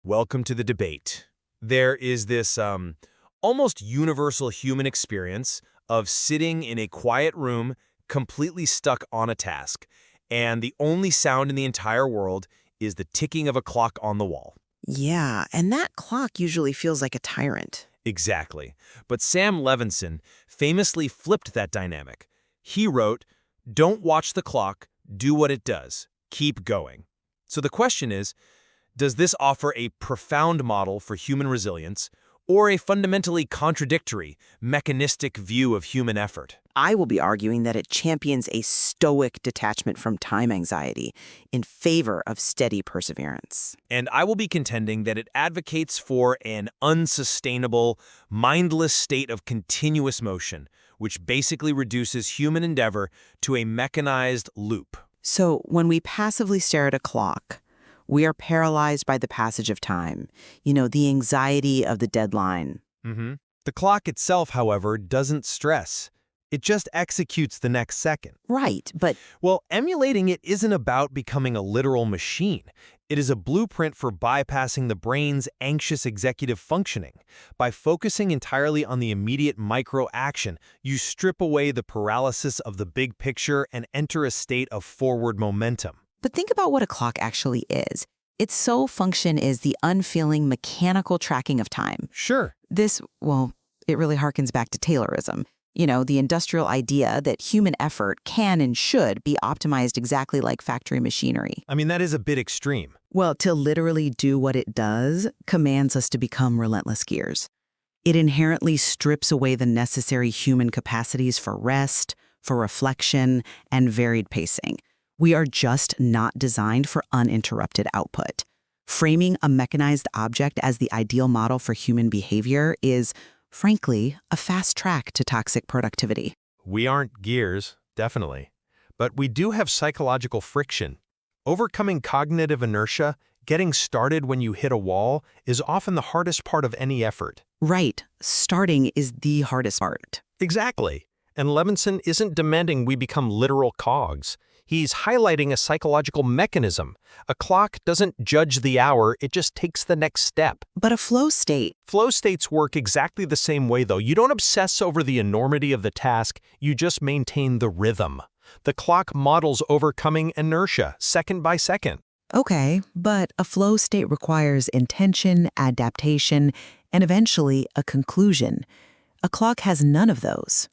Welcome to the debate. There is this almost universal human experience of sitting in a quiet room, completely stuck on a task, and the only sound in the entire world is the ticking of a clock on the wall. Yeah, and that clock usually feels like a tyrant. Exactly. But Sam Levinson famously flipped that dynamic. He wrote, "Don't watch the clock, do what it does. Keep going." So the question is, does this offer a profound model for human resilience or a fundamentally contradictory, mechanistic view of human effort? I will be arguing that it champions a stoic detachment from time anxiety in favor of steady perseverance. And I will be contending that it advocates for an unsustainable, mindless state of continuous motion, which basically reduces human endeavor to a mechanized loop. So when we passively stare at a clock, we are paralyzed by the passage of time, the anxiety of the deadline. The clock itself, however, doesn't stress. It just executes the next second. Right, but Well, emulating it isn't about becoming a literal machine. It is a blueprint for bypassing the brain's anxious executive functioning. By focusing entirely on the immediate micro-action, you strip away the paralysis of the big picture and enter a state of forward momentum. But think about what a clock actually is. Its sole function is the unfeeling mechanical tracking of time. Sure. It really harkens back to Taylorism. The industrial idea that human effort can and should be optimized exactly like factory machinery. I mean, that is a bit extreme. Well, to literally do what it does commands us to become relentless gears. It inherently strips away the necessary human capacities for rest, for reflection, and varied pacing. We are just not designed for uninterrupted output. Framing a mechanized object as the ideal model for human behavior is, frankly, a fast track to toxic productivity. We aren't gears, definitely. But we do have psychological friction. Overcoming cognitive inertia, getting started when you hit a wall, is often the hardest part of any effort. Right, starting is the hardest part. Exactly. And Levinson isn't demanding we become literal cogs. He's highlighting a psychological mechanism. A clock doesn't judge the hour, it just takes the next step. But a flow state. Flow states work exactly the same way, though. You don't obsess over the enormity of the task, you just maintain the rhythm. The clock models overcoming inertia, second by second. Okay, but a flow state requires intention, adaptation, and eventually a conclusion. A clock has none of those.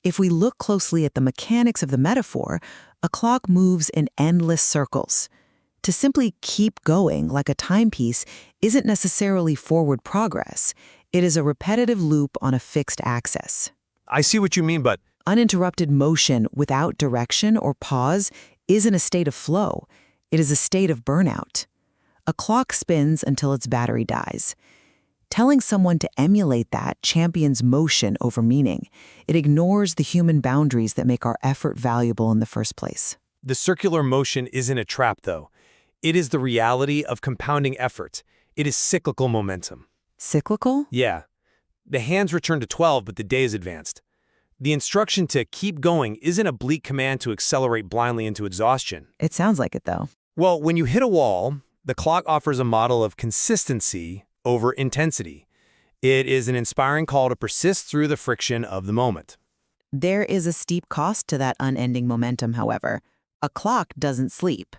If we look closely at the mechanics of the metaphor, a clock moves in endless circles. To simply keep going like a timepiece isn't necessarily forward progress. It is a repetitive loop on a fixed axis. I see what you mean, but Uninterrupted motion without direction or pause isn't a state of flow. It is a state of burnout. A clock spins until its battery dies. Telling someone to emulate that champions motion over meaning. It ignores the human boundaries that make our effort valuable in the first place. the circular motion isn't a trap, though. It is the reality of compounding effort. It is cyclical momentum. Cyclical? Yeah. The hands return to 12, but the day is advanced. The instruction to keep going isn't a bleak command to accelerate blindly into exhaustion. It sounds like it, though. Well, when you hit a wall, the clock offers a model of consistency over intensity. It is an inspiring call to persist through the friction of the moment. There is a steep cost to that unending momentum, however. A clock doesn't sleep.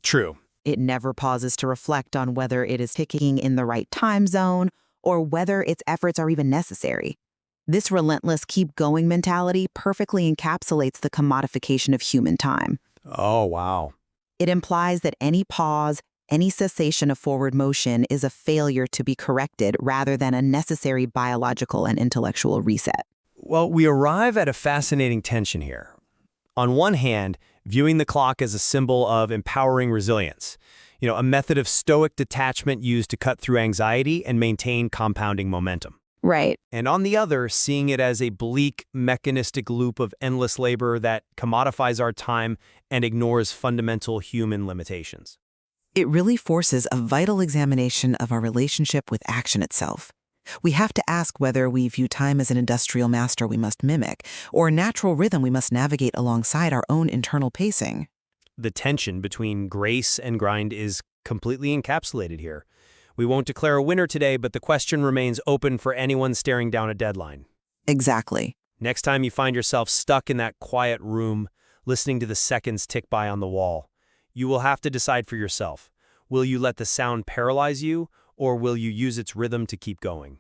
True. It never pauses to reflect on whether it is ticking in the right time zone or whether its efforts are even necessary. This relentless keep-going mentality perfectly encapsulates the commodification of human time. Oh, wow. It implies that any pause, any cessation of forward motion is a failure to be corrected rather than a necessary biological and intellectual reset. Well, we arrive at a fascinating tension here. On one hand, viewing the clock as a symbol of empowering resilience, a method of stoic detachment used to cut through anxiety and maintain compounding momentum. Right. And on the other, seeing it as a bleak, mechanistic loop of endless labor that commodifies our time and ignores fundamental human limitations. It really forces a vital examination of our relationship with action itself. We have to ask whether we view time as an industrial master we must mimic, or a natural rhythm we must navigate alongside our own internal pacing. The tension between grace and grind is completely encapsulated here. We won't declare a winner today, but the question remains open for anyone staring down a deadline. Exactly. Next time you find yourself stuck in that quiet room, listening to the seconds tick by on the wall, you will have to decide for yourself. Will you let the sound paralyze you, or will you use its rhythm to keep going?